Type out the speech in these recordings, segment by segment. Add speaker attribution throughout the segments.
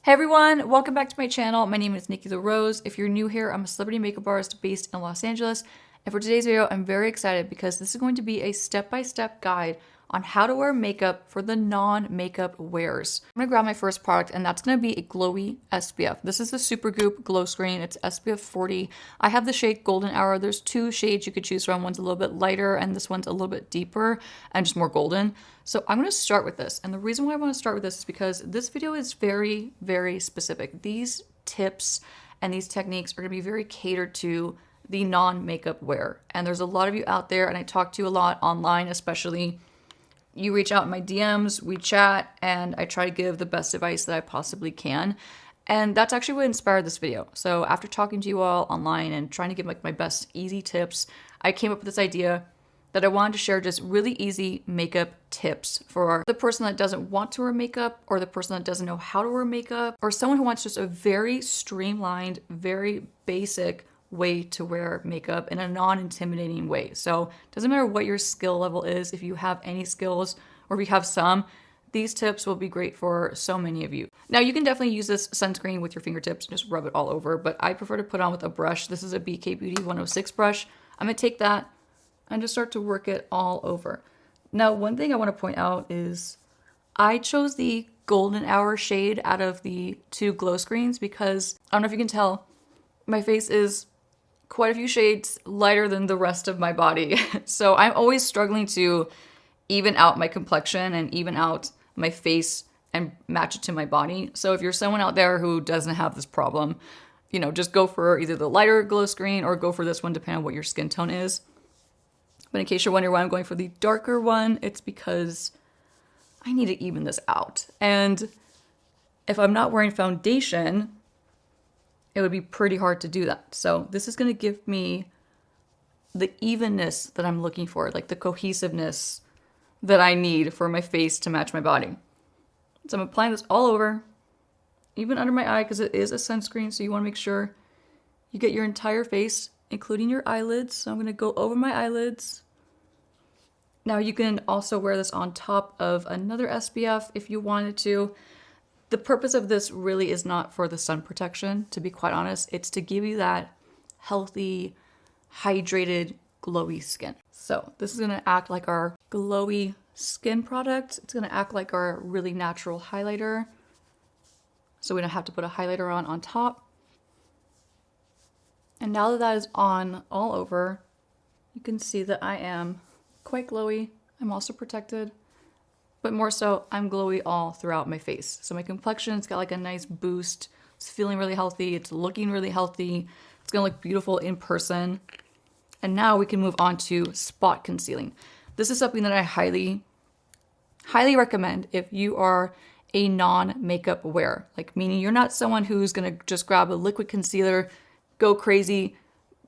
Speaker 1: Hey everyone, welcome back to my channel. My name is Nikki the Rose. If you're new here, I'm a celebrity makeup artist based in Los Angeles. And for today's video, I'm very excited because this is going to be a step-by-step guide on how to wear makeup for the non-makeup wears. I'm gonna grab my first product, and that's gonna be a Glowy SPF. This is the Super Goop Glow Screen. It's SPF 40. I have the shade Golden Hour. There's two shades you could choose from. One's a little bit lighter, and this one's a little bit deeper and just more golden. So I'm gonna start with this. And the reason why I wanna start with this is because this video is very, very specific. These tips and these techniques are gonna be very catered to the non-makeup wear. And there's a lot of you out there, and I talk to you a lot online, especially. You reach out in my DMs, we chat, and I try to give the best advice that I possibly can. And that's actually what inspired this video. So after talking to you all online and trying to give like my best easy tips, I came up with this idea that I wanted to share just really easy makeup tips for the person that doesn't want to wear makeup, or the person that doesn't know how to wear makeup, or someone who wants just a very streamlined, very basic way to wear makeup in a non-intimidating way. So it doesn't matter what your skill level is, if you have any skills or if you have some, these tips will be great for so many of you. Now you can definitely use this sunscreen with your fingertips and just rub it all over, but I prefer to put on with a brush. This is a BK Beauty 106 brush. I'm gonna take that and just start to work it all over. Now, one thing I wanna point out is I chose the Golden Hour shade out of the two glow screens because I don't know if you can tell, my face is quite a few shades lighter than the rest of my body. So I'm always struggling to even out my complexion and even out my face and match it to my body. So if you're someone out there who doesn't have this problem, you know, just go for either the lighter glow screen or go for this one depending on what your skin tone is. But in case you're wondering why I'm going for the darker one, it's because I need to even this out. And if I'm not wearing foundation, it would be pretty hard to do that. So this is going to give me the evenness that I'm looking for, like the cohesiveness that I need for my face to match my body. So I'm applying this all over, even under my eye, because it is a sunscreen. So you want to make sure you get your entire face, including your eyelids. So I'm going to go over my eyelids. Now you can also wear this on top of another SPF if you wanted to. The purpose of this really is not for the sun protection, to be quite honest. It's to give you that healthy, hydrated, glowy skin. So this is gonna act like our glowy skin product. It's gonna act like our really natural highlighter. So we don't have to put a highlighter on top. And now that that is on all over, you can see that I am quite glowy. I'm also protected. But more so, I'm glowy all throughout my face. So my complexion, it's got like a nice boost. It's feeling really healthy. It's looking really healthy. It's gonna look beautiful in person. And now we can move on to spot concealing. This is something that I highly, highly recommend if you are a non-makeup wearer. Like, meaning you're not someone who's gonna just grab a liquid concealer, go crazy,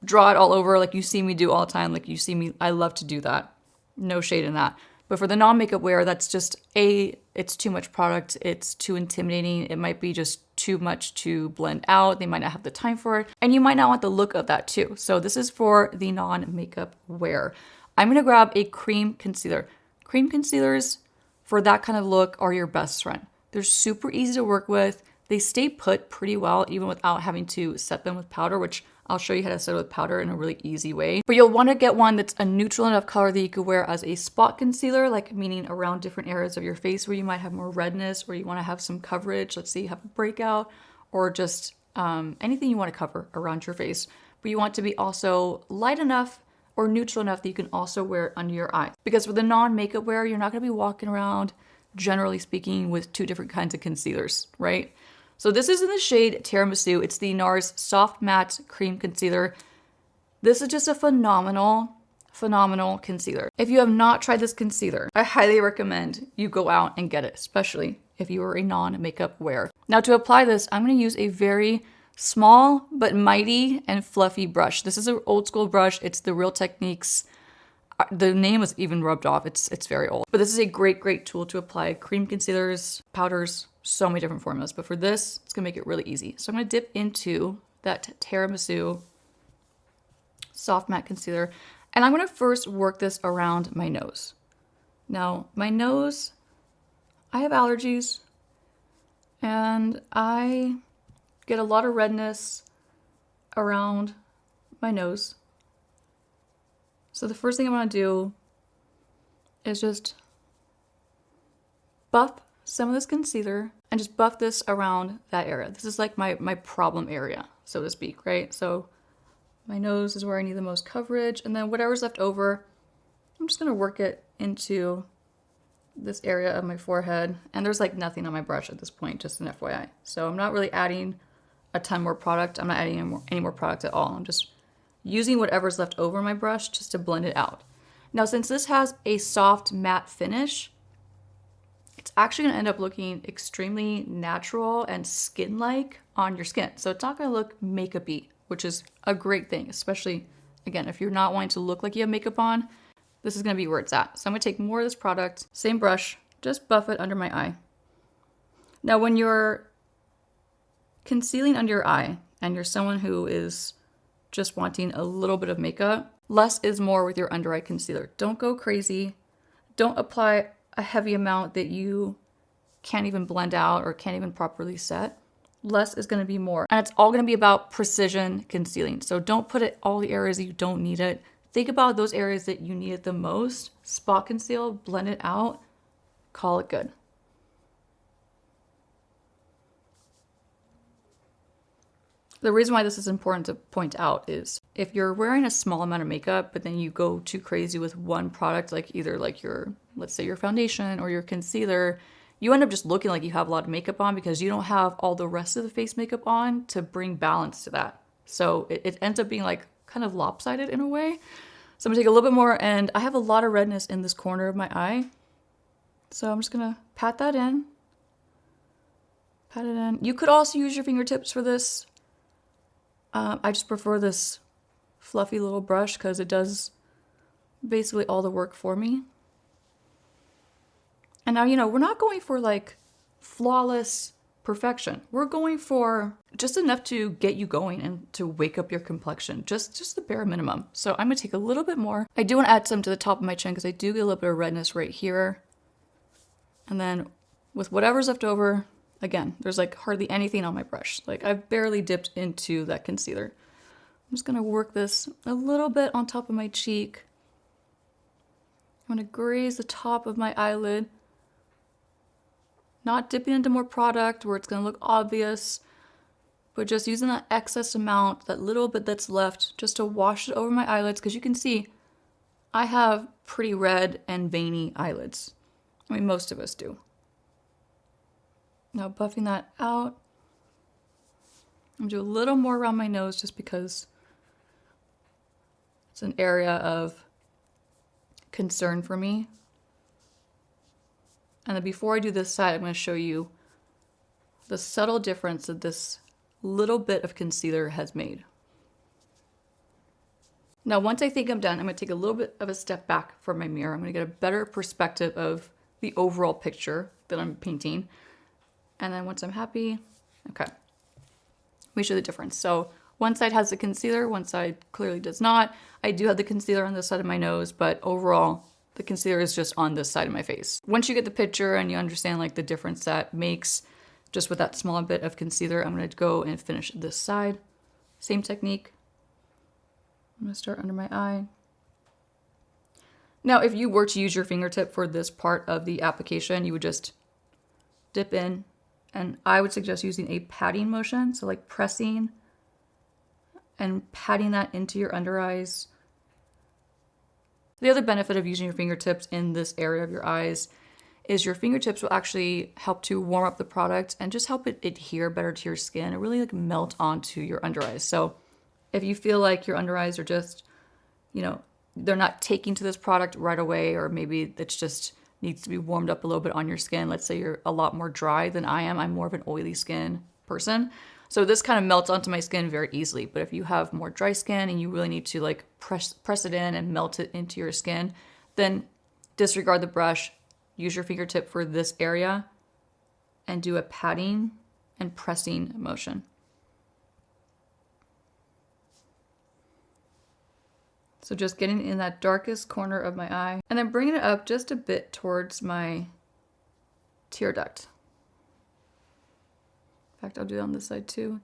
Speaker 1: draw it all over like you see me do all the time. Like you see me, I love to do that. No shade in that. But for the non-makeup wear, that's just it's too much product. It's too intimidating. It might be just too much to blend out. They might not have the time for it. And you might not want the look of that too. So this is for the non-makeup wear. I'm gonna grab a cream concealer. Cream concealers for that kind of look are your best friend. They're super easy to work with. They stay put pretty well even without having to set them with powder, which I'll show you how to set it with powder in a really easy way. But you'll want to get one that's a neutral enough color that you could wear as a spot concealer, like meaning around different areas of your face where you might have more redness or you want to have some coverage. Let's say you have a breakout or just anything you want to cover around your face. But you want to be also light enough or neutral enough that you can also wear it under your eyes. Because for the non-makeup wear, you're not going to be walking around, generally speaking, with two different kinds of concealers, right? So this is in the shade Tiramisu. It's the NARS Soft Matte Cream Concealer. This is just a phenomenal, phenomenal concealer. If you have not tried this concealer, I highly recommend you go out and get it, especially if you are a non-makeup wearer. Now to apply this, I'm gonna use a very small but mighty and fluffy brush. This is an old school brush. It's the Real Techniques. The name is even rubbed off. It's very old. But this is a great, great tool to apply cream concealers, powders, so many different formulas. But for this, it's gonna make it really easy. So I'm gonna dip into that Tiramisu Soft Matte Concealer. And I'm gonna first work this around my nose. Now, my nose, I have allergies. And I get a lot of redness around my nose. So the first thing I'm going to do is just buff some of this concealer and just buff this around that area. This is like my problem area, so to speak, right? So my nose is where I need the most coverage, and then whatever's left over, I'm just going to work it into this area of my forehead. And there's like nothing on my brush at this point, just an FYI. So I'm not really adding a ton more product. I'm not adding any more product at all. I'm just using whatever's left over my brush just to blend it out. Now, since this has a soft matte finish, it's actually going to end up looking extremely natural and skin-like on your skin. So it's not going to look makeup-y, which is a great thing, especially, again, if you're not wanting to look like you have makeup on, this is going to be where it's at. So I'm going to take more of this product, same brush, just buff it under my eye. Now, when you're concealing under your eye and you're someone who is just wanting a little bit of makeup, less is more with your under eye concealer. Don't go crazy. Don't apply a heavy amount that you can't even blend out or can't even properly set. Less is going to be more. And it's all going to be about precision concealing. So don't put it all the areas that you don't need it. Think about those areas that you need it the most. Spot conceal, blend it out, call it good. The reason why this is important to point out is if you're wearing a small amount of makeup, but then you go too crazy with one product, like either like your, let's say your foundation or your concealer, you end up just looking like you have a lot of makeup on because you don't have all the rest of the face makeup on to bring balance to that. So it ends up being like kind of lopsided in a way. So I'm gonna take a little bit more, and I have a lot of redness in this corner of my eye. So I'm just gonna pat that in. Pat it in. You could also use your fingertips for this. I just prefer this fluffy little brush because it does basically all the work for me. And now, you know, we're not going for like flawless perfection. We're going for just enough to get you going and to wake up your complexion, just the bare minimum. So I'm gonna take a little bit more. I do want to add some to the top of my chin because I do get a little bit of redness right here. And then with whatever's left over, again, there's like hardly anything on my brush. Like I've barely dipped into that concealer. I'm just gonna work this a little bit on top of my cheek. I'm gonna graze the top of my eyelid. Not dipping into more product where it's gonna look obvious, but just using that excess amount, that little bit that's left, just to wash it over my eyelids, because you can see I have pretty red and veiny eyelids. I mean, most of us do. Now buffing that out. I'm gonna do a little more around my nose just because it's an area of concern for me. And then before I do this side, I'm going to show you the subtle difference that this little bit of concealer has made. Now, once I think I'm done, I'm going to take a little bit of a step back from my mirror. I'm going to get a better perspective of the overall picture that I'm painting. And then once I'm happy, okay, let me show the difference. So one side has the concealer, one side clearly does not. I do have the concealer on this side of my nose, but overall, the concealer is just on this side of my face. Once you get the picture and you understand like the difference that makes just with that small bit of concealer, I'm going to go and finish this side. Same technique. I'm going to start under my eye. Now, if you were to use your fingertip for this part of the application, you would just dip in, and I would suggest using a patting motion. So like pressing and patting that into your under eyes. The other benefit of using your fingertips in this area of your eyes is your fingertips will actually help to warm up the product and just help it adhere better to your skin and really like melt onto your under eyes. So if you feel like your under eyes are just, you know, they're not taking to this product right away, or maybe it's just needs to be warmed up a little bit on your skin. Let's say you're a lot more dry than I am. I'm more of an oily skin person. So this kind of melts onto my skin very easily. But if you have more dry skin and you really need to like press it in and melt it into your skin, then disregard the brush, use your fingertip for this area and do a patting and pressing motion. So just getting in that darkest corner of my eye and then bringing it up just a bit towards my tear duct. In fact, I'll do that on this side too.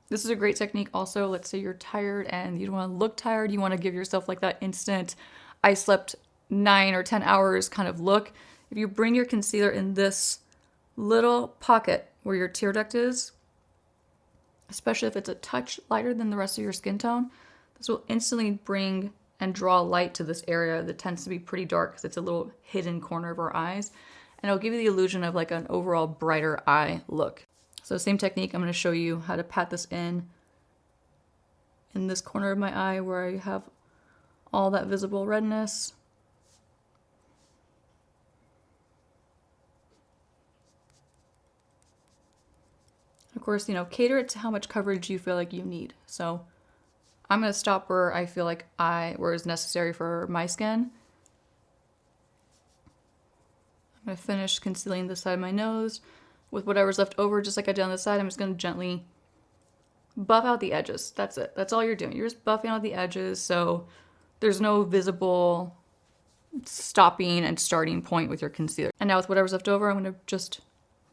Speaker 1: This is a great technique also. Let's say you're tired and you don't want to look tired. You want to give yourself like that instant, I slept 9 or 10 hours kind of look. If you bring your concealer in this little pocket where your tear duct is, especially if it's a touch lighter than the rest of your skin tone, this will instantly bring and draw light to this area that tends to be pretty dark because it's a little hidden corner of our eyes. And it'll give you the illusion of like an overall brighter eye look. So same technique, I'm going to show you how to pat this in this corner of my eye where I have all that visible redness. Of course, you know, cater it to how much coverage you feel like you need. So I'm going to stop where I feel like where it's necessary for my skin. I'm going to finish concealing the side of my nose with whatever's left over, just like I did on the side. I'm just going to gently buff out the edges. That's it. That's all you're doing. You're just buffing out the edges so there's no visible stopping and starting point with your concealer. And now with whatever's left over, I'm going to just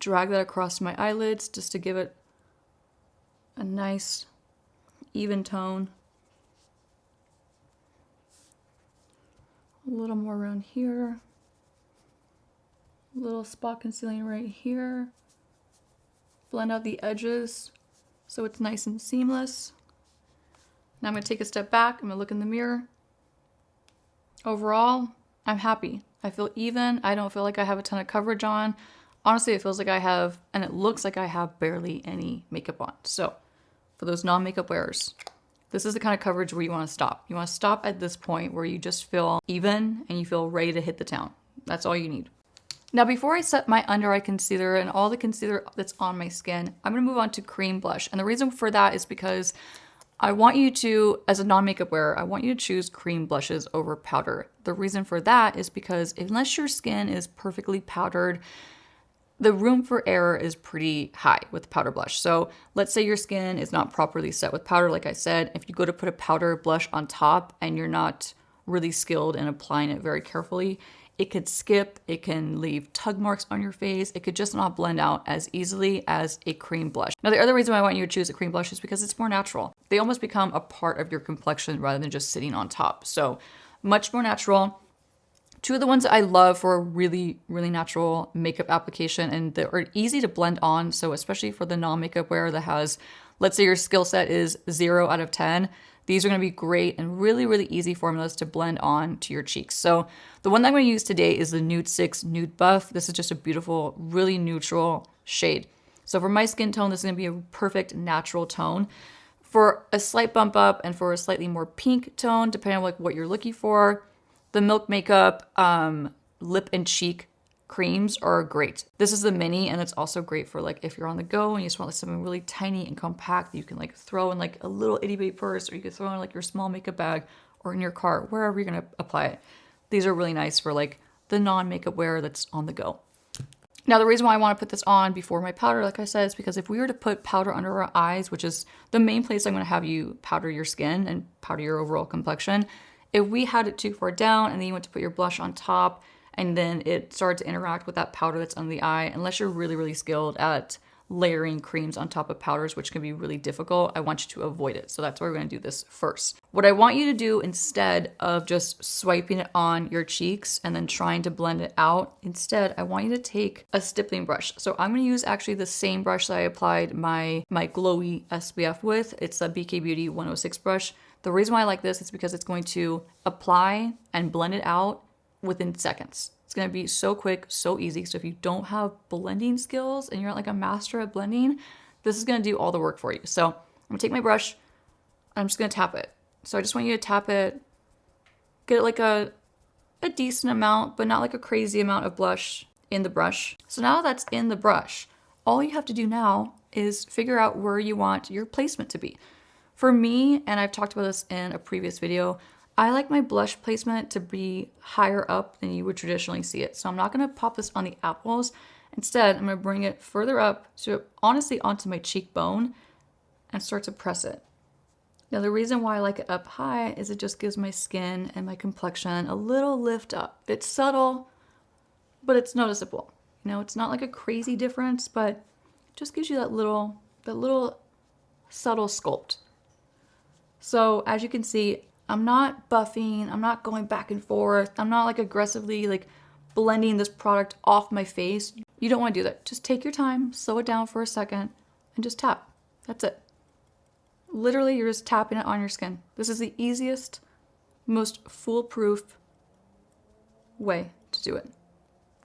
Speaker 1: drag that across my eyelids just to give it a nice even tone. A little more around here. A little spot concealing right here. Blend out the edges so it's nice and seamless. Now I'm going to take a step back. I'm going to look in the mirror. Overall, I'm happy. I feel even. I don't feel like I have a ton of coverage on. Honestly, it feels like I have, and it looks like I have barely any makeup on. So for those non-makeup wearers, this is the kind of coverage where you want to stop. You want to stop at this point where you just feel even and you feel ready to hit the town. That's all you need. Now, before I set my under eye concealer and all the concealer that's on my skin, I'm going to move on to cream blush. And the reason for that is because I want you to, as a non-makeup wearer, I want you to choose cream blushes over powder. The reason for that is because unless your skin is perfectly powdered, the room for error is pretty high with powder blush. So let's say your skin is not properly set with powder. Like I said, if you go to put a powder blush on top and you're not really skilled in applying it very carefully, it could skip, it can leave tug marks on your face, it could just not blend out as easily as a cream blush. Now, the other reason why I want you to choose a cream blush is because it's more natural. They almost become a part of your complexion rather than just sitting on top. So much more natural. Two of the ones that I love for a really, really natural makeup application, and they are easy to blend on. So especially for the non-makeup wearer that has, let's say your skill set is 0 out of 10, these are going to be great and really, really easy formulas to blend on to your cheeks. So the one that I'm going to use today is the Nudestix Nude Buff. This is just a beautiful, really neutral shade. So for my skin tone, this is going to be a perfect natural tone. For a slight bump up and for a slightly more pink tone, depending on like what you're looking for, the Milk Makeup lip and cheek creams are great. This is the mini, and it's also great for like if you're on the go and you just want like something really tiny and compact that you can like throw in like a little itty bitty purse, or you could throw in like your small makeup bag or in your car, wherever you're gonna apply it. These are really nice for like the non-makeup wearer that's on the go. Now, the reason why I want to put this on before my powder, like I said, is because if we were to put powder under our eyes, which is the main place I'm going to have you powder your skin and powder your overall complexion, if we had it too far down and then you went to put your blush on top and then it started to interact with that powder that's under the eye, unless you're really, really skilled at layering creams on top of powders, which can be really difficult, I want you to avoid it. So that's why we're going to do this first. What I want you to do instead of just swiping it on your cheeks and then trying to blend it out, instead, I want you to take a stippling brush. So I'm going to use actually the same brush that I applied my Glowy SPF with. It's a BK Beauty 106 brush. The reason why I like this is because it's going to apply and blend it out within seconds. It's going to be so quick, so easy. So if you don't have blending skills and you're not like a master at blending, this is going to do all the work for you. So I'm going to take my brush. I'm just going to tap it. So I just want you to tap it, get like a decent amount, but not like a crazy amount of blush in the brush. So now that's in the brush, all you have to do now is figure out where you want your placement to be. For me, and I've talked about this in a previous video, I like my blush placement to be higher up than you would traditionally see it. So I'm not going to pop this on the apples. Instead, I'm going to bring it further up, so honestly onto my cheekbone, and start to press it. Now, the reason why I like it up high is it just gives my skin and my complexion a little lift up. It's subtle, but it's noticeable. You know, it's not like a crazy difference, but it just gives you that little subtle sculpt. So as you can see, I'm not buffing, I'm not going back and forth, I'm not like aggressively like blending this product off my face. You don't want to do that. Just take your time, slow it down for a second, and just tap. That's it. Literally, you're just tapping it on your skin. This is the easiest, most foolproof way to do it.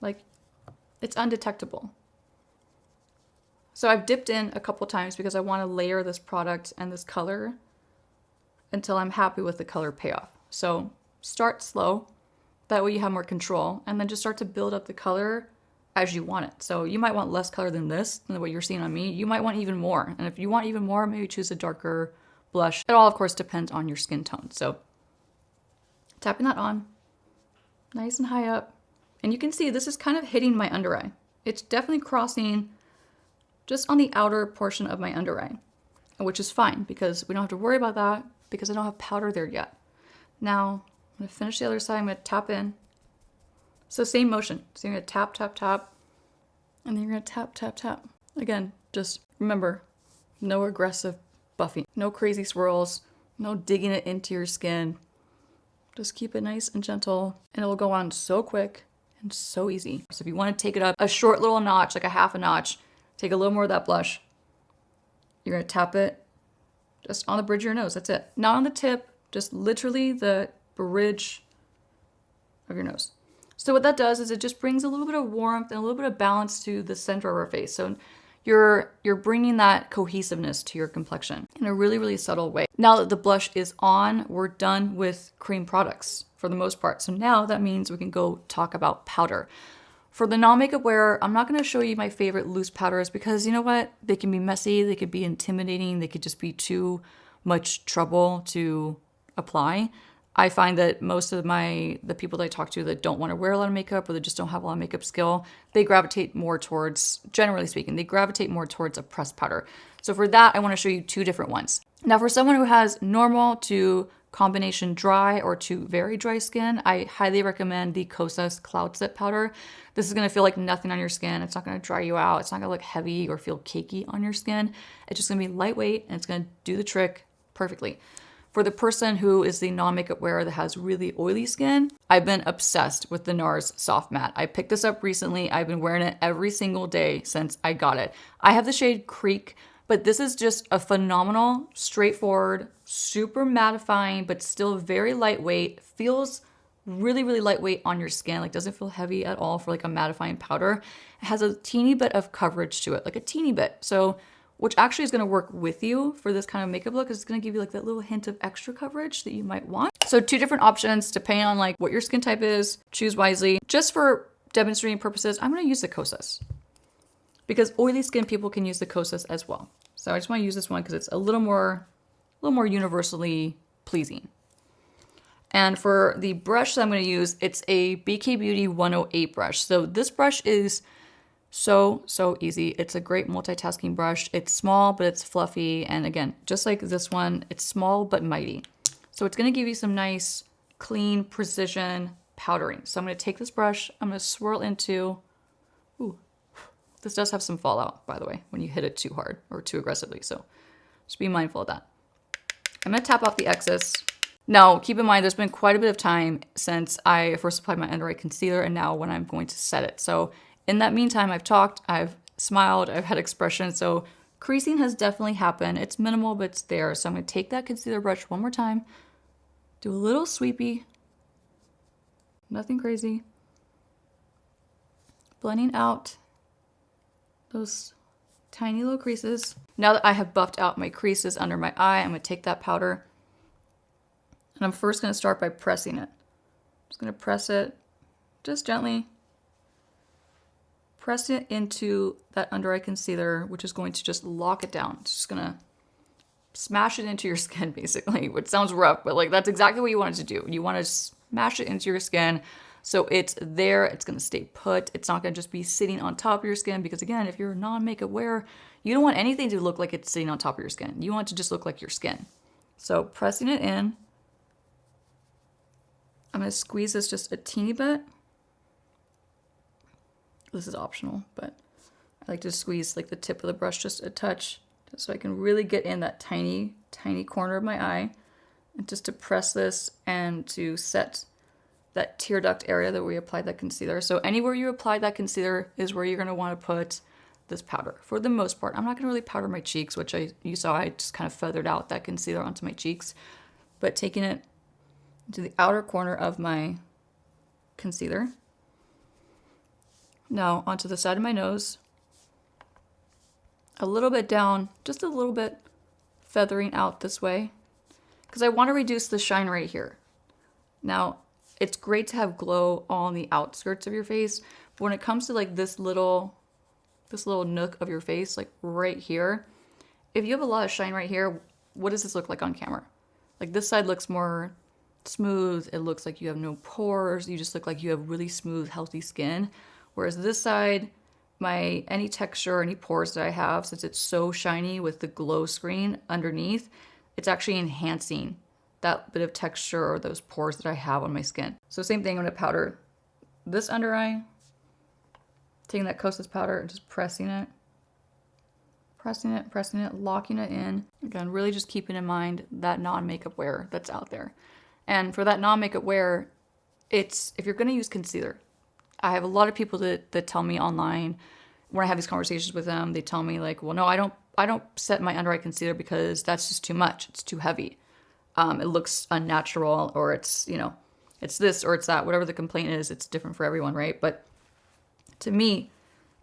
Speaker 1: Like, it's undetectable. So I've dipped in a couple times because I want to layer this product and this color until I'm happy with the color payoff. So start slow, that way you have more control, and then just start to build up the color as you want it. So you might want less color than this, than what you're seeing on me. You might want even more. And if you want even more, maybe choose a darker blush. It all, of course, depends on your skin tone. So tapping that on, nice and high up. And you can see this is kind of hitting my under eye. It's definitely crossing just on the outer portion of my under eye, which is fine because we don't have to worry about that because I don't have powder there yet. Now, I'm gonna finish the other side. I'm gonna tap in. So same motion. So you're gonna tap, tap, tap, and then you're gonna tap, tap, tap. Again, just remember, no aggressive buffing, no crazy swirls, no digging it into your skin. Just keep it nice and gentle, and it will go on so quick and so easy. So if you want to take it up a short little notch, like a half a notch, take a little more of that blush. You're gonna tap it just on the bridge of your nose. That's it. Not on the tip, just literally the bridge of your nose. So what that does is it just brings a little bit of warmth and a little bit of balance to the center of our face. So you're bringing that cohesiveness to your complexion in a really, really subtle way. Now that the blush is on, we're done with cream products for the most part. So now that means we can go talk about powder. For the non-makeup wearer, I'm not going to show you my favorite loose powders because you know what? They can be messy, they could be intimidating, they could just be too much trouble to apply. I find that most of the people that I talk to that don't want to wear a lot of makeup or that just don't have a lot of makeup skill, they gravitate more towards, generally speaking, they gravitate more towards a pressed powder. So for that, I want to show you two different ones. Now for someone who has normal to combination dry or to very dry skin, I highly recommend the Kosas Cloud Set Powder. This is going to feel like nothing on your skin. It's not going to dry you out. It's not going to look heavy or feel cakey on your skin. It's just going to be lightweight and it's going to do the trick perfectly. For the person who is the non-makeup wearer that has really oily skin, I've been obsessed with the NARS Soft Matte. I picked this up recently. I've been wearing it every single day since I got it. I have the shade Creek, but this is just a phenomenal, straightforward, super mattifying, but still very lightweight. Feels really, really lightweight on your skin. Like doesn't feel heavy at all for like a mattifying powder. It has a teeny bit of coverage to it, like a teeny bit. So which actually is going to work with you for this kind of makeup look. It's going to give you like that little hint of extra coverage that you might want. So two different options depending on like what your skin type is. Choose wisely. Just for demonstrating purposes, I'm going to use the Kosas because oily skin people can use the Kosas as well. So I just want to use this one because it's a little more universally pleasing. And for the brush that I'm going to use, it's a BK Beauty 108 brush. So this brush is so easy. It's a great multitasking brush. It's small, but it's fluffy. And again, just like this one, it's small, but mighty. So it's going to give you some nice, clean, precision powdering. So I'm going to take this brush, I'm going to swirl into, ooh, this does have some fallout, by the way, when you hit it too hard or too aggressively. So just be mindful of that. I'm going to tap off the excess. Now, keep in mind, there's been quite a bit of time since I first applied my under eye concealer and now when I'm going to set it. So in that meantime, I've talked, I've smiled, I've had expressions. So creasing has definitely happened. It's minimal, but it's there. So I'm going to take that concealer brush one more time, do a little sweepy, nothing crazy, blending out those tiny little creases. Now that I have buffed out my creases under my eye, I'm going to take that powder and I'm first going to start by pressing it. I'm just going to press it just gently. Press it into that under eye concealer, which is going to just lock it down. It's just gonna smash it into your skin, basically, which sounds rough, but like that's exactly what you want it to do. You want to smash it into your skin so it's there, it's gonna stay put. It's not gonna just be sitting on top of your skin because again, if you're a non-makeup wearer, you don't want anything to look like it's sitting on top of your skin. You want it to just look like your skin. So pressing it in, I'm gonna squeeze this just a teeny bit. This is optional, but I like to squeeze like the tip of the brush just a touch so I can really get in that tiny, tiny corner of my eye, and just to press this and to set that tear duct area that we applied that concealer. So anywhere you apply that concealer is where you're gonna wanna put this powder for the most part. I'm not gonna really powder my cheeks, which you saw I just kind of feathered out that concealer onto my cheeks, but taking it to the outer corner of my concealer. Now onto the side of my nose, a little bit down, just a little bit feathering out this way, because I want to reduce the shine right here. Now, it's great to have glow on the outskirts of your face, but when it comes to like this little nook of your face, like right here, if you have a lot of shine right here, what does this look like on camera? Like this side looks more smooth. It looks like you have no pores. You just look like you have really smooth, healthy skin. Whereas this side, any texture, any pores that I have, since it's so shiny with the glow screen underneath, it's actually enhancing that bit of texture or those pores that I have on my skin. So same thing, I'm gonna powder this under eye, taking that Kosas powder and just pressing it, locking it in. Again, really just keeping in mind that non-makeup wear that's out there. And for that non-makeup wear, if you're gonna use concealer, I have a lot of people that tell me online, when I have these conversations with them, they tell me like, well, no, I don't set my under eye concealer because that's just too much. It's too heavy. It looks unnatural, or it's, it's this or it's that. Whatever the complaint is, it's different for everyone, right? But to me,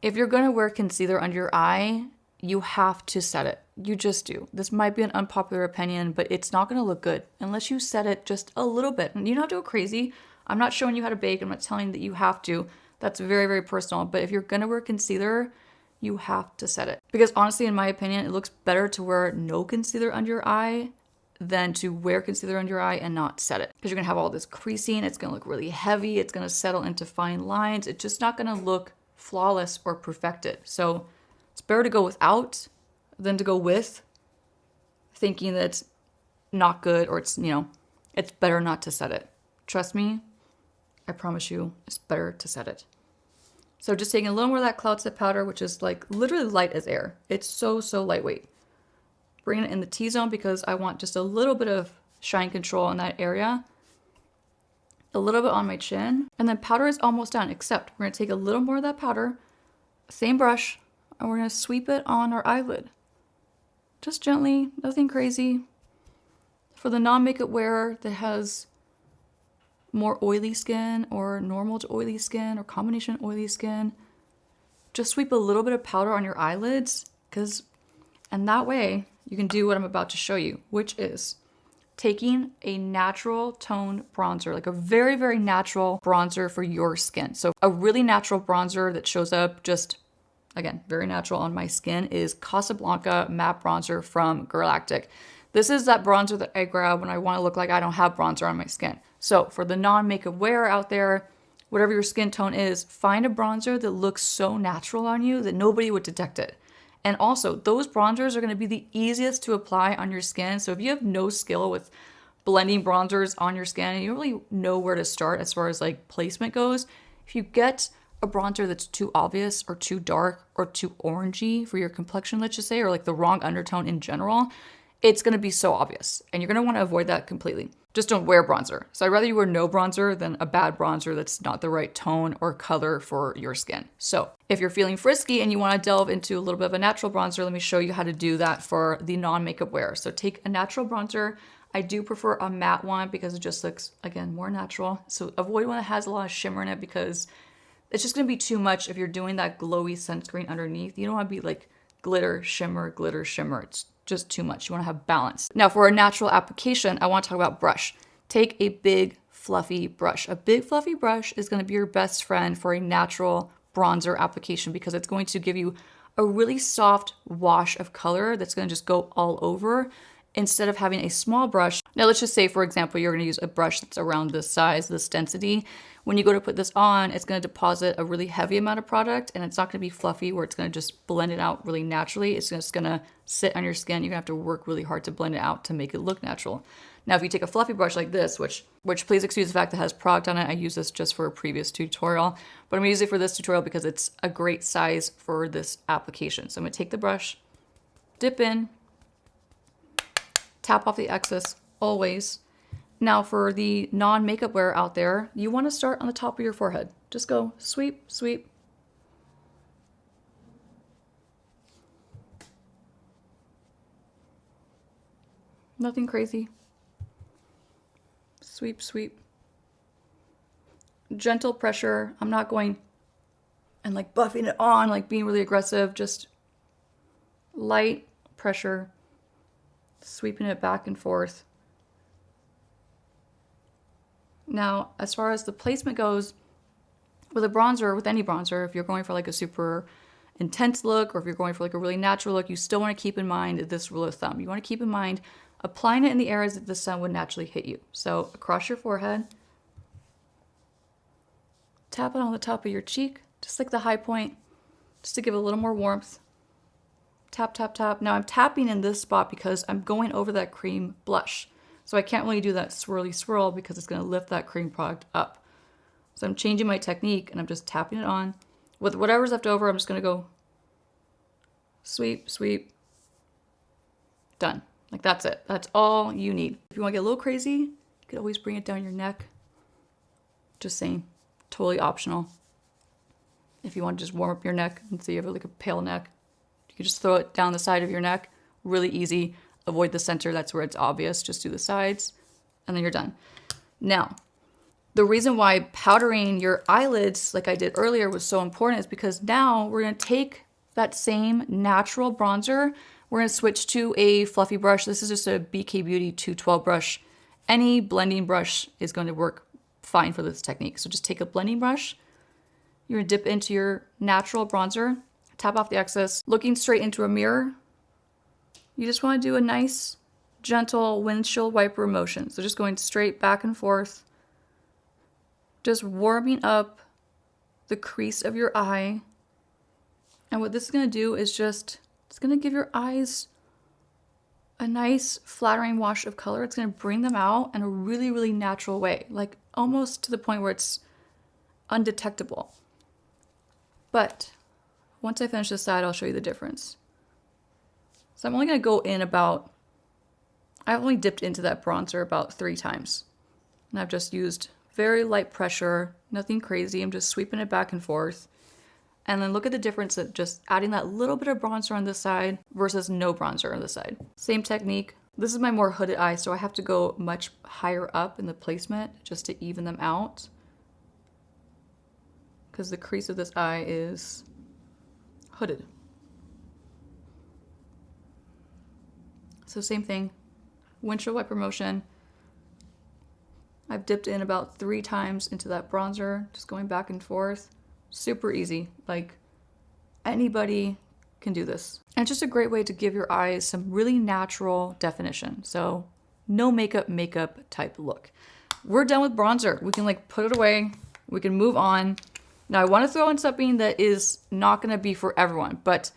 Speaker 1: if you're going to wear concealer under your eye, you have to set it. You just do. This might be an unpopular opinion, but it's not going to look good unless you set it just a little bit. And you don't have to go crazy. I'm not showing you how to bake. I'm not telling you that you have to. That's very, very personal. But if you're going to wear concealer, you have to set it. Because honestly, in my opinion, it looks better to wear no concealer under your eye than to wear concealer under your eye and not set it. Because you're going to have all this creasing. It's going to look really heavy. It's going to settle into fine lines. It's just not going to look flawless or perfected. So it's better to go without than to go with, thinking that it's not good or it's better not to set it. Trust me, I promise you, it's better to set it. So just taking a little more of that cloud set powder, which is like literally light as air. It's so lightweight. Bringing it in the T-zone because I want just a little bit of shine control in that area. A little bit on my chin. And then powder is almost done, except we're going to take a little more of that powder, same brush, and we're going to sweep it on our eyelid. Just gently, nothing crazy. For the non-makeup wearer that has more oily skin or normal to oily skin or combination oily skin, just sweep a little bit of powder on your eyelids, and that way you can do what I'm about to show you, which is taking a natural tone bronzer, like a very, very natural bronzer for your skin. So a really natural bronzer that shows up just, again, very natural on my skin is Casablanca matte bronzer from Girlactik. This is that bronzer that I grab when I want to look like I don't have bronzer on my skin. So for the non-makeup wearer out there, whatever your skin tone is, find a bronzer that looks so natural on you that nobody would detect it. And also, those bronzers are going to be the easiest to apply on your skin. So if you have no skill with blending bronzers on your skin and you don't really know where to start as far as like placement goes, if you get a bronzer that's too obvious or too dark or too orangey for your complexion, let's just say, or like the wrong undertone in general, it's going to be so obvious and you're going to want to avoid that completely. Just don't wear bronzer. So I'd rather you wear no bronzer than a bad bronzer that's not the right tone or color for your skin. So if you're feeling frisky and you want to delve into a little bit of a natural bronzer, let me show you how to do that for the non-makeup wear. So take a natural bronzer. I do prefer a matte one because it just looks, again, more natural. So avoid one that has a lot of shimmer in it because it's just going to be too much if you're doing that glowy sunscreen underneath. You don't want to be like glitter, shimmer. It's just too much. You want to have balance. Now for a natural application, I want to talk about brush. Take a big fluffy brush. A big fluffy brush is going to be your best friend for a natural bronzer application because it's going to give you a really soft wash of color that's going to just go all over instead of having a small brush. Now let's just say, for example, you're going to use a brush that's around this size, this density. When you go to put this on, it's going to deposit a really heavy amount of product and it's not going to be fluffy where it's going to just blend it out really naturally. It's just going to sit on your skin. You're going to have to work really hard to blend it out to make it look natural. Now, if you take a fluffy brush like this, which please excuse the fact that it has product on it, I use this just for a previous tutorial, but I'm gonna use it for this tutorial because it's a great size for this application. So I'm gonna take the brush, dip in, tap off the excess always. Now for the non-makeup wear out there, you wanna start on the top of your forehead. Just go sweep, sweep. Nothing crazy. Sweep, sweep. Gentle pressure. I'm not going and like buffing it on, like being really aggressive, just light pressure, sweeping it back and forth. Now, as far as the placement goes, with a bronzer, with any bronzer, if you're going for like a super intense look or if you're going for like a really natural look, you still want to keep in mind this rule of thumb. You want to keep in mind applying it in the areas that the sun would naturally hit you. So across your forehead, tap it on the top of your cheek, just like the high point, just to give it a little more warmth. Tap, tap, tap. Now I'm tapping in this spot because I'm going over that cream blush. So I can't really do that swirly swirl because it's gonna lift that cream product up. So I'm changing my technique and I'm just tapping it on. With whatever's left over, I'm just gonna go sweep, sweep, done. Like that's it. That's all you need. If you want to get a little crazy, you could always bring it down your neck. Just saying, totally optional. If you want to just warm up your neck and see you have like a pale neck, you could just throw it down the side of your neck. Really easy. Avoid the center. That's where it's obvious. Just do the sides and then you're done. Now, the reason why powdering your eyelids like I did earlier was so important is because now we're going to take that same natural bronzer. We're going to switch to a fluffy brush. This is just a BK Beauty 212 brush. Any blending brush is going to work fine for this technique. So just take a blending brush. You're going to dip into your natural bronzer, tap off the excess, looking straight into a mirror. You just want to do a nice, gentle windshield wiper motion. So just going straight back and forth, just warming up the crease of your eye. And what this is going to do is it's going to give your eyes a nice flattering wash of color. It's going to bring them out in a really, really natural way, like almost to the point where it's undetectable. But once I finish this side, I'll show you the difference. So I'm only going to go in I've only dipped into that bronzer about 3 times. And I've just used very light pressure, nothing crazy. I'm just sweeping it back and forth. And then look at the difference of just adding that little bit of bronzer on this side versus no bronzer on this side. Same technique. This is my more hooded eye, so I have to go much higher up in the placement just to even them out. Because the crease of this eye is hooded. So same thing, windshield wiper motion. I've dipped in about 3 times into that bronzer, just going back and forth. Super easy, like anybody can do this. And it's just a great way to give your eyes some really natural definition. So no makeup type look. We're done with bronzer. We can like put it away. We can move on. Now I want to throw in something that is not going to be for everyone, but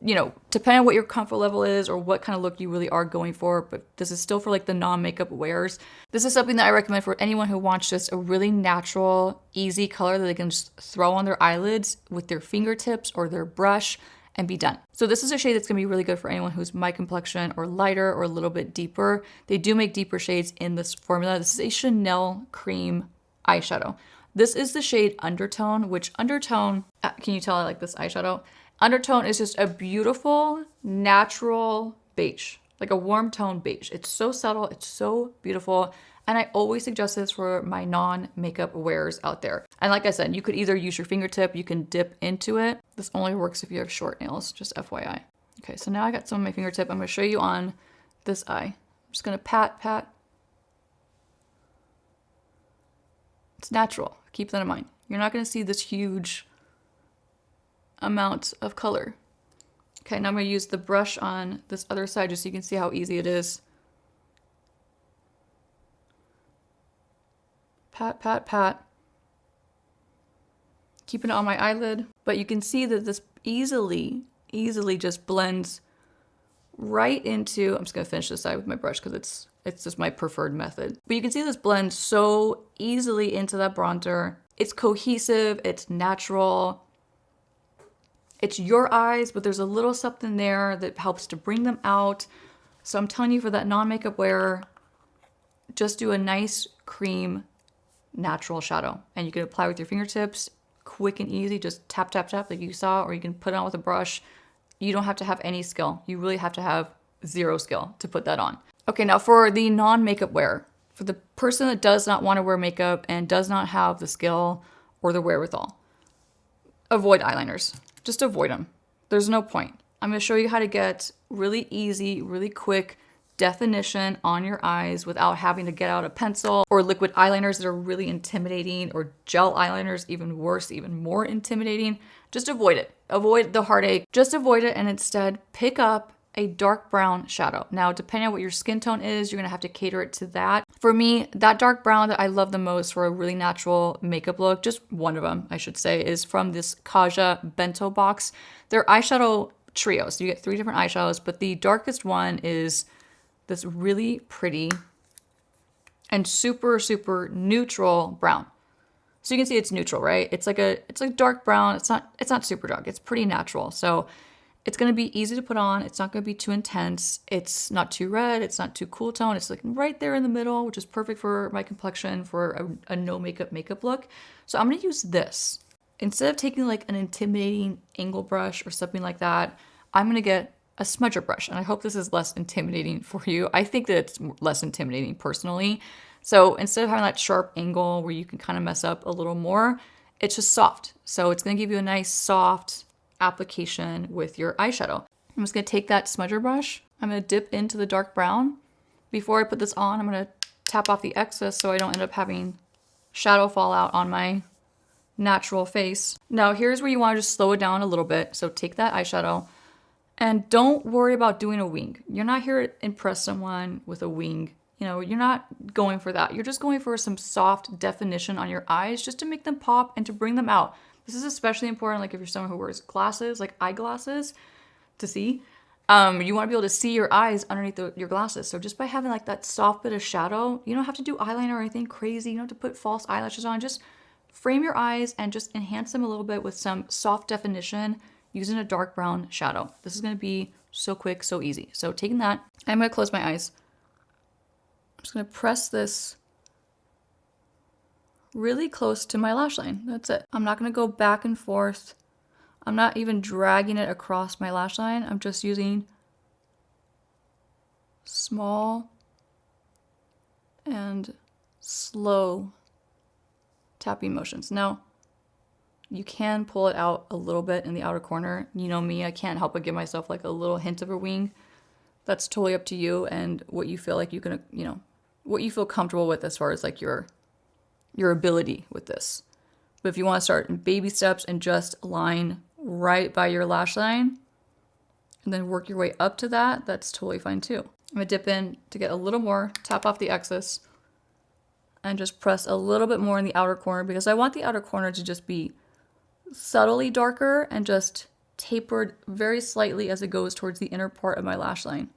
Speaker 1: you know, depending on what your comfort level is or what kind of look you really are going for, but this is still for like the non-makeup wearers. This is something that I recommend for anyone who wants just a really natural, easy color that they can just throw on their eyelids with their fingertips or their brush and be done. So this is a shade that's gonna be really good for anyone who's my complexion or lighter or a little bit deeper. They do make deeper shades in this formula. This is a Chanel cream eyeshadow. This is the shade Undertone, which Undertone, can you tell I like this eyeshadow? Undertone is just a beautiful, natural beige, like a warm tone beige. It's so subtle, it's so beautiful. And I always suggest this for my non-makeup wearers out there. And like I said, you could either use your fingertip, you can dip into it. This only works if you have short nails, just FYI. Okay, so now I got some of my fingertip. I'm gonna show you on this eye. I'm just gonna pat, pat. It's natural, keep that in mind. You're not gonna see this huge amount of color. Okay, now I'm going to use the brush on this other side just so you can see how easy it is. Pat, pat, pat. Keeping it on my eyelid, but you can see that this easily just blends right into, I'm just going to finish this side with my brush because it's It's just my preferred method. But you can see this blends so easily into that bronzer. It's cohesive, it's natural. It's your eyes, but there's a little something there that helps to bring them out. So I'm telling you, for that non-makeup wear, just do a nice cream natural shadow. And you can apply with your fingertips, quick and easy, just tap, tap, tap like you saw, or you can put it on with a brush. You don't have to have any skill. You really have to have zero skill to put that on. Okay, now for the non-makeup wear, for the person that does not want to wear makeup and does not have the skill or the wherewithal, avoid eyeliners. Just avoid them. There's no point. I'm going to show you how to get really easy, really quick definition on your eyes without having to get out a pencil or liquid eyeliners that are really intimidating, or gel eyeliners, even worse, even more intimidating. Just avoid it. Avoid the heartache. Just avoid it and instead pick up a dark brown shadow. Now, depending on what your skin tone is, you're going to have to cater it to that. For me, that dark brown that I love the most for a really natural makeup look, just one of them, I should say, is from this Kaja bento box. They're eyeshadow trios. So you get 3 different eyeshadows, but the darkest one is this really pretty and super, super neutral brown. So you can see it's neutral, right? It's like dark brown. It's not super dark. It's pretty natural. So it's going to be easy to put on. It's not going to be too intense. It's not too red. It's not too cool tone. It's like right there in the middle, which is perfect for my complexion for a no makeup look. So I'm going to use this. Instead of taking like an intimidating angle brush or something like that, I'm going to get a smudger brush. And I hope this is less intimidating for you. I think that it's less intimidating personally. So instead of having that sharp angle where you can kind of mess up a little more, it's just soft. So it's going to give you a nice soft application with your eyeshadow. I'm just going to take that smudger brush. I'm going to dip into the dark brown. Before I put this on, I'm going to tap off the excess so I don't end up having shadow fall out on my natural face. Now here's where you want to just slow it down a little bit. So take that eyeshadow and don't worry about doing a wing. You're not here to impress someone with a wing. You know, you're not going for that. You're just going for some soft definition on your eyes just to make them pop and to bring them out. This is especially important, like if you're someone who wears glasses, like eyeglasses, to see. You want to be able to see your eyes underneath your glasses. So just by having like that soft bit of shadow, you don't have to do eyeliner or anything crazy. You don't have to put false eyelashes on. Just frame your eyes and just enhance them a little bit with some soft definition using a dark brown shadow. This is going to be so quick, so easy. So taking that, I'm going to close my eyes. I'm just going to press this really close to my lash line. That's it. I'm not going to go back and forth. I'm not even dragging it across my lash line. I'm just using small and slow tapping motions. Now, you can pull it out a little bit in the outer corner. You know me, I can't help but give myself like a little hint of a wing. That's totally up to you and what you feel like you can, you know, what you feel comfortable with as far as like your ability with this. But if you want to start in baby steps and just line right by your lash line and then work your way up to that, that's totally fine too. I'm gonna dip in to get a little more, tap off the excess, and just press a little bit more in the outer corner because I want the outer corner to just be subtly darker and just tapered very slightly as it goes towards the inner part of my lash line.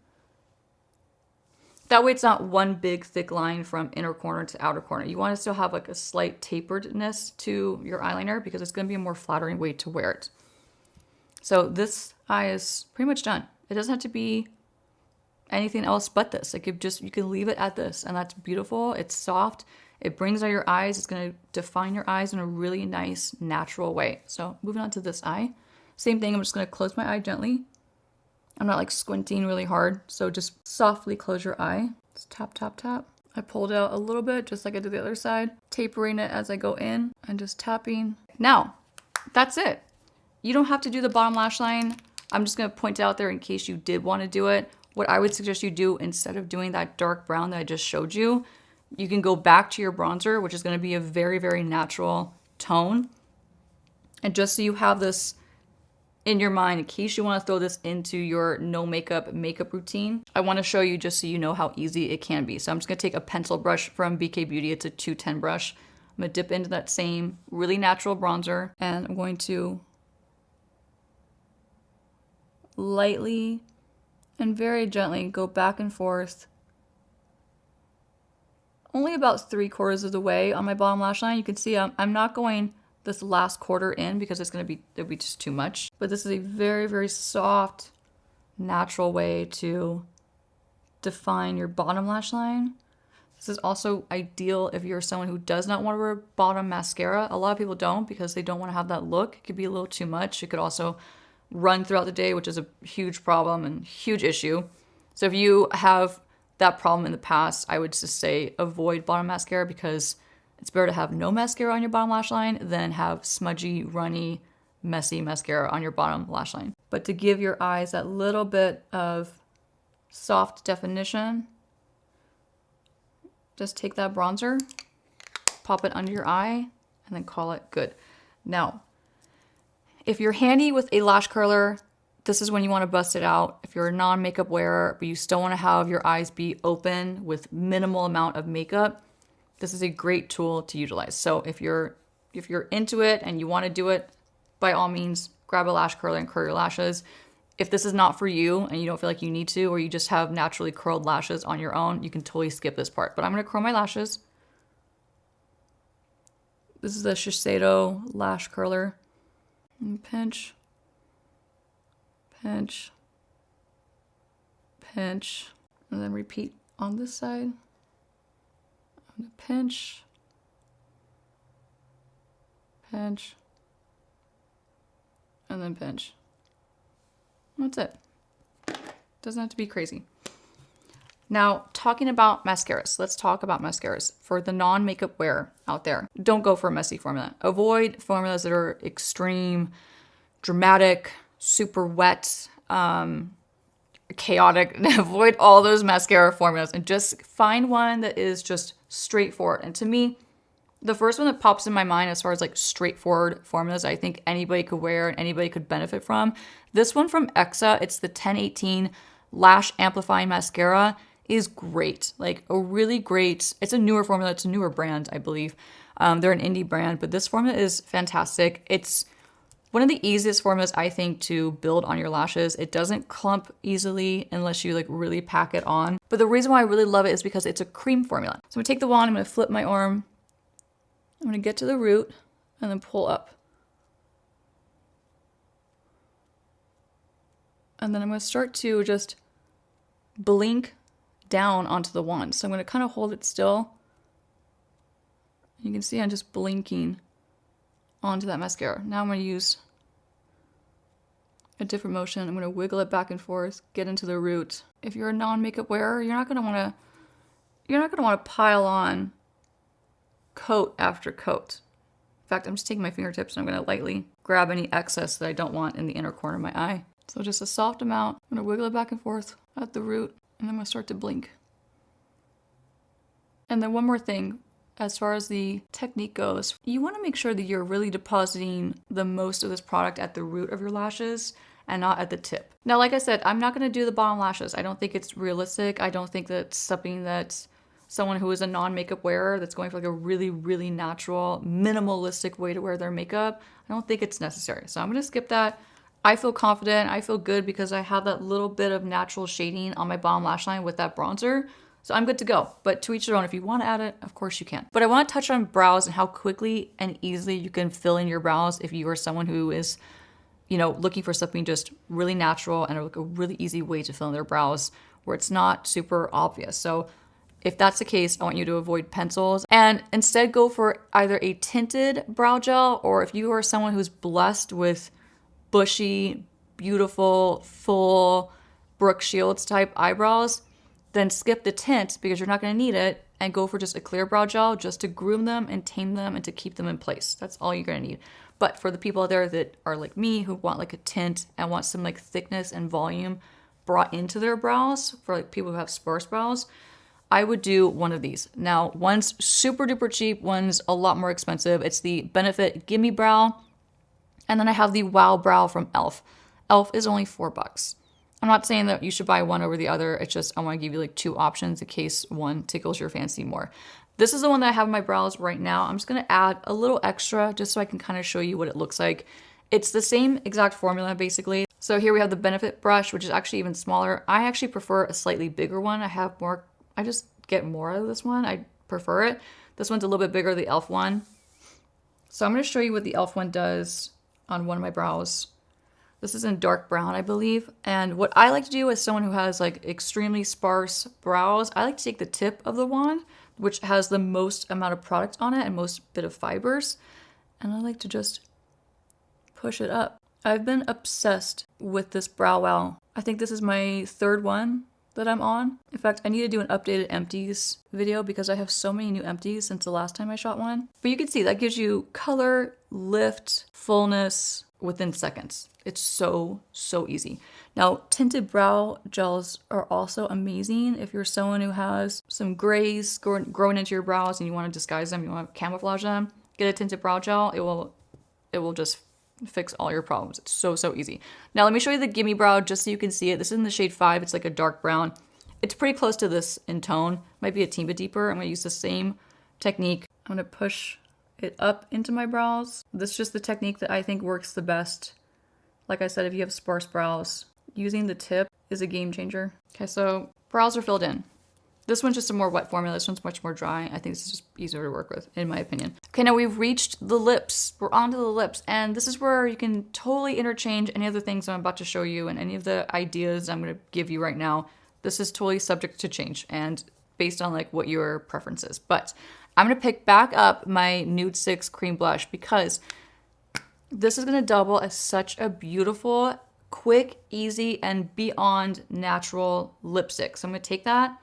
Speaker 1: That way it's not one big thick line from inner corner to outer corner. You want to still have like a slight taperedness to your eyeliner because it's going to be a more flattering way to wear it. So this eye is pretty much done. It doesn't have to be anything else but this. Like you can leave it at this and that's beautiful. It's soft. It brings out your eyes. It's going to define your eyes in a really nice, natural way. So moving on to this eye. Same thing. I'm just going to close my eye gently. I'm not like squinting really hard, so just softly close your eye. Just tap, tap, tap. I pulled it out a little bit, just like I did the other side, tapering it as I go in and just tapping. Now, that's it. You don't have to do the bottom lash line. I'm just gonna point it out there in case you did want to do it. What I would suggest you do instead of doing that dark brown that I just showed you, you can go back to your bronzer, which is gonna be a very, very natural tone. And just so you have this in your mind, in case you want to throw this into your no makeup routine, I want to show you just so you know how easy it can be. So I'm just going to take a pencil brush from BK Beauty. It's a 210 brush. I'm going to dip into that same really natural bronzer and I'm going to lightly and very gently go back and forth only about 3/4 of the way on my bottom lash line. You can see I'm not going this last quarter in because it'll be just too much. But this is a very, very soft, natural way to define your bottom lash line. This is also ideal if you're someone who does not want to wear bottom mascara. A lot of people don't because they don't want to have that look. It could be a little too much. It could also run throughout the day, which is a huge problem and huge issue. So if you have that problem in the past, I would just say avoid bottom mascara because it's better to have no mascara on your bottom lash line than have smudgy, runny, messy mascara on your bottom lash line. But to give your eyes that little bit of soft definition, just take that bronzer, pop it under your eye, and then call it good. Now, if you're handy with a lash curler, this is when you want to bust it out. If you're a non-makeup wearer, but you still want to have your eyes be open with minimal amount of makeup, this is a great tool to utilize. So if you're into it and you want to do it, by all means, grab a lash curler and curl your lashes. If this is not for you and you don't feel like you need to, or you just have naturally curled lashes on your own, you can totally skip this part. But I'm going to curl my lashes. This is the Xoxo lash curler. And pinch, pinch, pinch, and then repeat on this side. I'm going to pinch, pinch, and then pinch. That's it. Doesn't have to be crazy. Now, talking about mascaras. Let's talk about mascaras. For the non-makeup wearer out there, don't go for a messy formula. Avoid formulas that are extreme, dramatic, super wet, chaotic. Avoid all those mascara formulas and just find one that is just straightforward. And to me, the first one that pops in my mind as far as like straightforward formulas I think anybody could wear and anybody could benefit from, this one from Xoxo, it's the 1018 Lash Amplifying Mascara, is great. Like a really great, it's a newer formula, it's a newer brand, I believe. They're an indie brand, but this formula is fantastic. It's one of the easiest formulas I think to build on your lashes. It doesn't clump easily unless you like really pack it on. But the reason why I really love it is because it's a cream formula. So I'm gonna take the wand, I'm gonna flip my arm, I'm gonna get to the root and then pull up. And then I'm gonna start to just blink down onto the wand. So I'm gonna kind of hold it still. You can see I'm just blinking onto that mascara. Now I'm gonna use a different motion. I'm gonna wiggle it back and forth, get into the root. If you're a non-makeup wearer, you're not gonna wanna pile on coat after coat. In fact, I'm just taking my fingertips and I'm gonna lightly grab any excess that I don't want in the inner corner of my eye. So just a soft amount. I'm gonna wiggle it back and forth at the root and then I'm gonna start to blink. And then one more thing, as far as the technique goes, you wanna make sure that you're really depositing the most of this product at the root of your lashes and not at the tip. Now, like I said, I'm not gonna do the bottom lashes. I don't think it's realistic. I don't think that's something that someone who is a non-makeup wearer that's going for like a really, really natural, minimalistic way to wear their makeup, I don't think it's necessary. So I'm gonna skip that. I feel confident, I feel good because I have that little bit of natural shading on my bottom lash line with that bronzer. So I'm good to go. But to each their own, if you want to add it, of course you can. But I want to touch on brows and how quickly and easily you can fill in your brows if you are someone who is, you know, looking for something just really natural and a really easy way to fill in their brows where it's not super obvious. So if that's the case, I want you to avoid pencils and instead go for either a tinted brow gel, or if you are someone who's blessed with bushy, beautiful, full Brooke Shields type eyebrows, then skip the tint because you're not going to need it and go for just a clear brow gel just to groom them and tame them and to keep them in place. That's all you're going to need. But for the people out there that are like me who want like a tint and want some like thickness and volume brought into their brows, for like people who have sparse brows, I would do one of these. Now, one's super duper cheap, one's a lot more expensive. It's the Benefit Gimme Brow. And then I have the Wow Brow from e.l.f. e.l.f. is only $4. I'm not saying that you should buy one over the other. It's just I want to give you like two options in case one tickles your fancy more. This is the one that I have in my brows right now. I'm just going to add a little extra just so I can kind of show you what it looks like. It's the same exact formula basically. So here we have the Benefit brush, which is actually even smaller. I actually prefer a slightly bigger one. I just get more out of this one. I prefer it. This one's a little bit bigger, the e.l.f. one. So I'm going to show you what the e.l.f. one does on one of my brows. This is in dark brown, I believe. And what I like to do as someone who has like extremely sparse brows, I like to take the tip of the wand, which has the most amount of product on it and most bit of fibers. And I like to just push it up. I've been obsessed with this brow wow. I think this is my third one that I'm on. In fact, I need to do an updated empties video because I have so many new empties since the last time I shot one. But you can see that gives you color, lift, fullness within seconds. It's so easy. Now, tinted brow gels are also amazing if you're someone who has some grays growing into your brows and you want to disguise them, you want to camouflage them. Get a tinted brow gel. It will just fix all your problems. It's so easy. Now let me show you the Gimme Brow just so you can see it. This is in the shade 5. It's like a dark brown. It's pretty close to this in tone. Might be a teeny bit deeper. I'm going to use the same technique. I'm going to push it up into my brows. This is just the technique that I think works the best. Like I said, if you have sparse brows, using the tip is a game changer. Okay, so brows are filled in. This one's just a more wet formula. This one's much more dry. I think this is just easier to work with, in my opinion. Okay, now we've reached the lips. We're onto the lips. And this is where you can totally interchange any of the things I'm about to show you and any of the ideas I'm going to give you right now. This is totally subject to change and based on like what your preference is. But I'm going to pick back up my Nudestix cream blush because this is going to double as such a beautiful, quick, easy, and beyond natural lipstick. So I'm going to take that.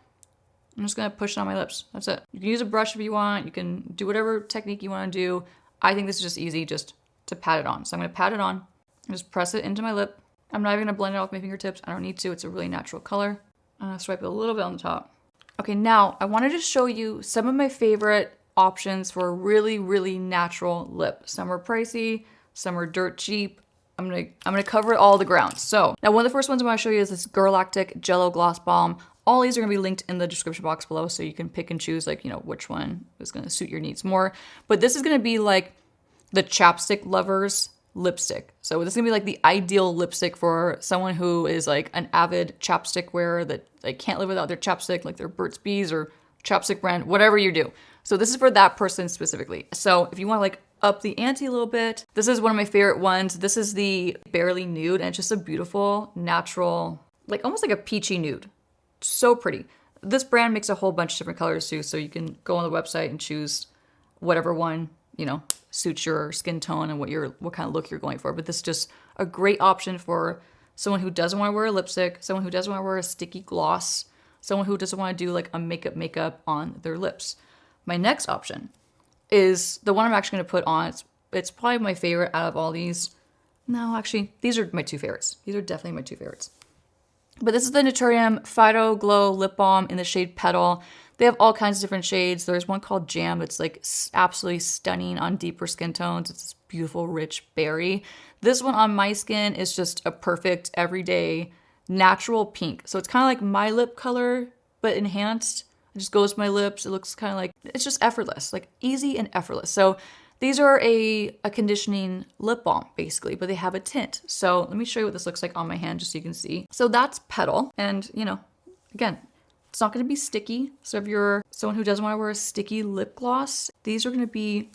Speaker 1: I'm just going to push it on my lips. That's it. You can use a brush if you want. You can do whatever technique you want to do. I think this is just easy just to pat it on. So I'm going to pat it on and just press it into my lip. I'm not even going to blend it off with my fingertips. I don't need to. It's a really natural color. I'm going to swipe it a little bit on the top. Okay, now I wanted to show you some of my favorite options for a really natural lip. Some are pricey, some are dirt cheap. I'm gonna cover all the ground. So now one of the first ones I want to show you is this Girlactik Jello Gloss Balm. All these are gonna be linked in the description box below, so you can pick and choose like, you know, which one is gonna suit your needs more. But this is gonna be like the chapstick lovers lipstick. So this is gonna be like the ideal lipstick for someone who is like an avid chapstick wearer that like can't live without their chapstick, like their Burt's Bees or chapstick brand, whatever you do. So this is for that person specifically. So if you want to like up the ante a little bit, this is one of my favorite ones. This is the Barely Nude, and it's just a beautiful, natural, like almost like a peachy nude. So pretty. This brand makes a whole bunch of different colors too, so you can go on the website and choose whatever one, you know, suits your skin tone and what kind of look you're going for. But this is just a great option for someone who doesn't want to wear a lipstick, someone who doesn't want to wear a sticky gloss, someone who doesn't want to do like a makeup on their lips. My next option is the one I'm actually going to put on. It's probably my favorite out of all these. No, actually, these are my two favorites. These are definitely my two favorites. But this is the Naturium phyto-glow lip balm in the shade Petal. They have all kinds of different shades. There's one called Jam that's like absolutely stunning on deeper skin tones. It's this beautiful, rich berry. This one on my skin is just a perfect, everyday, natural pink. So it's kind of like my lip color, but enhanced. It just goes to my lips. It looks kind of like, it's just effortless, like easy and effortless. So these are a conditioning lip balm, basically, but they have a tint. So let me show you what this looks like on my hand just so you can see. So that's Petal. And, you know, again, it's not going to be sticky. So if you're someone who doesn't want to wear a sticky lip gloss, these are going to be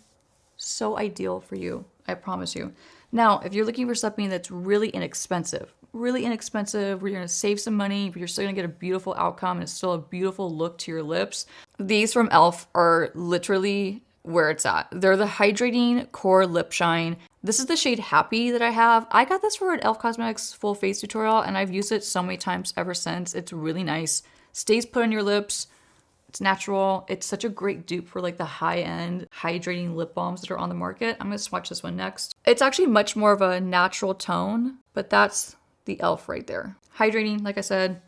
Speaker 1: so ideal for you. I promise you. Now, if you're looking for something that's really inexpensive, where you're going to save some money, but you're still going to get a beautiful outcome and it's still a beautiful look to your lips, these from e.l.f. are literally where it's at. They're the Hydrating Core Lip Shine. This is the shade Happy that I have. I got this for an e.l.f. Cosmetics full face tutorial and I've used it so many times ever since. It's really nice. Stays put on your lips. It's natural. It's such a great dupe for like the high-end hydrating lip balms that are on the market. I'm going to swatch this one next. It's actually much more of a natural tone, but that's the e.l.f. right there. Hydrating, like I said,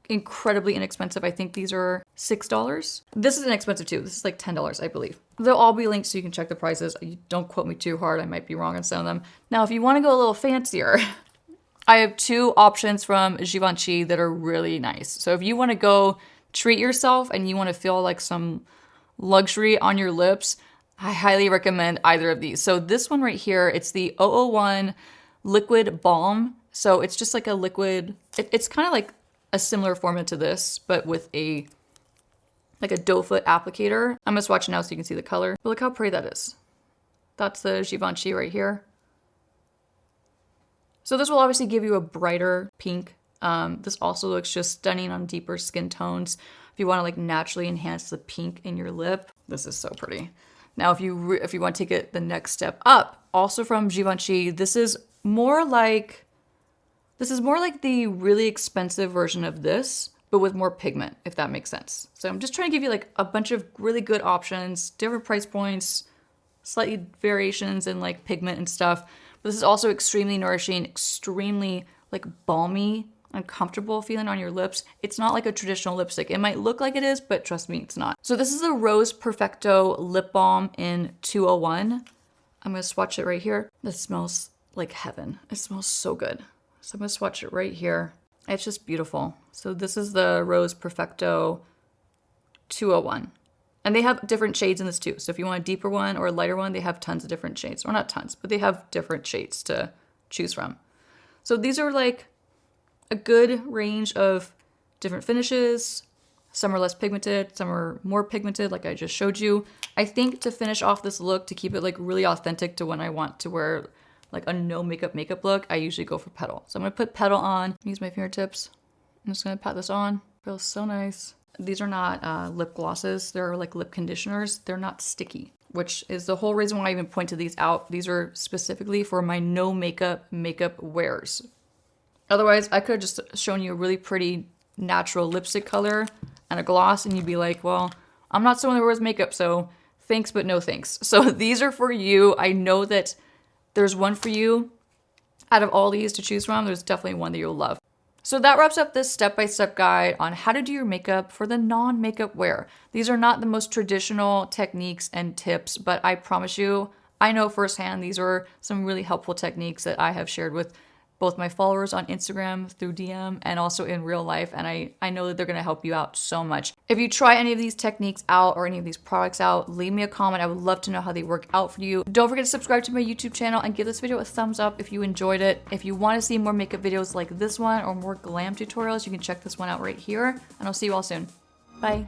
Speaker 1: incredibly inexpensive. I think these are $6. This is inexpensive too. This is like $10, I believe. They'll all be linked so you can check the prices. Don't quote me too hard. I might be wrong on some of them. Now, if you want to go a little fancier, I have two options from Givenchy that are really nice. So if you want to go treat yourself and you want to feel like some luxury on your lips, I highly recommend either of these. So this one right here, it's the 001 Liquid Balm. So it's just like a liquid, it's kind of like a similar formula to this, but with a like a doe foot applicator. I'm gonna swatch it now so you can see the color. But look how pretty that is. That's the Givenchy right here. So this will obviously give you a brighter pink. This also looks just stunning on deeper skin tones. If you want to like naturally enhance the pink in your lip, this is so pretty. Now, if you want to take it the next step up, also from Givenchy, this is more like the really expensive version of this, but with more pigment, if that makes sense. So I'm just trying to give you like a bunch of really good options, different price points, slightly variations in like pigment and stuff. But this is also extremely nourishing, extremely like balmy and comfortable feeling on your lips. It's not like a traditional lipstick. It might look like it is, but trust me, it's not. So this is the Rose Perfecto Lip Balm in 201. I'm gonna swatch it right here. This smells like heaven. It smells so good. So I'm gonna swatch it right here. It's just beautiful. So this is the Rose Perfecto 201. And they have different shades in this too. So if you want a deeper one or a lighter one, they have tons of different shades. Or not tons, but they have different shades to choose from. So these are like a good range of different finishes. Some are less pigmented, some are more pigmented like I just showed you. I think to finish off this look, to keep it like really authentic to when I want to wear like a no makeup look, I usually go for petal. So I'm gonna put petal on, use my fingertips. I'm just gonna pat this on. Feels so nice. These are not lip glosses, they're like lip conditioners. They're not sticky, which is the whole reason why I even pointed these out. These are specifically for my no makeup wears. Otherwise, I could have just shown you a really pretty natural lipstick color and a gloss and you'd be like, well, I'm not someone who wears makeup, so thanks, but no thanks. So these are for you. I know that there's one for you. Out of all these to choose from, there's definitely one that you'll love. So that wraps up this step-by-step guide on how to do your makeup for the non-makeup wear. These are not the most traditional techniques and tips, but I promise you, I know firsthand these are some really helpful techniques that I have shared with both my followers on Instagram through DM and also in real life. And I know that they're gonna help you out so much. If you try any of these techniques out or any of these products out, leave me a comment. I would love to know how they work out for you. Don't forget to subscribe to my YouTube channel and give this video a thumbs up if you enjoyed it. If you wanna see more makeup videos like this one or more glam tutorials, you can check this one out right here. And I'll see you all soon. Bye.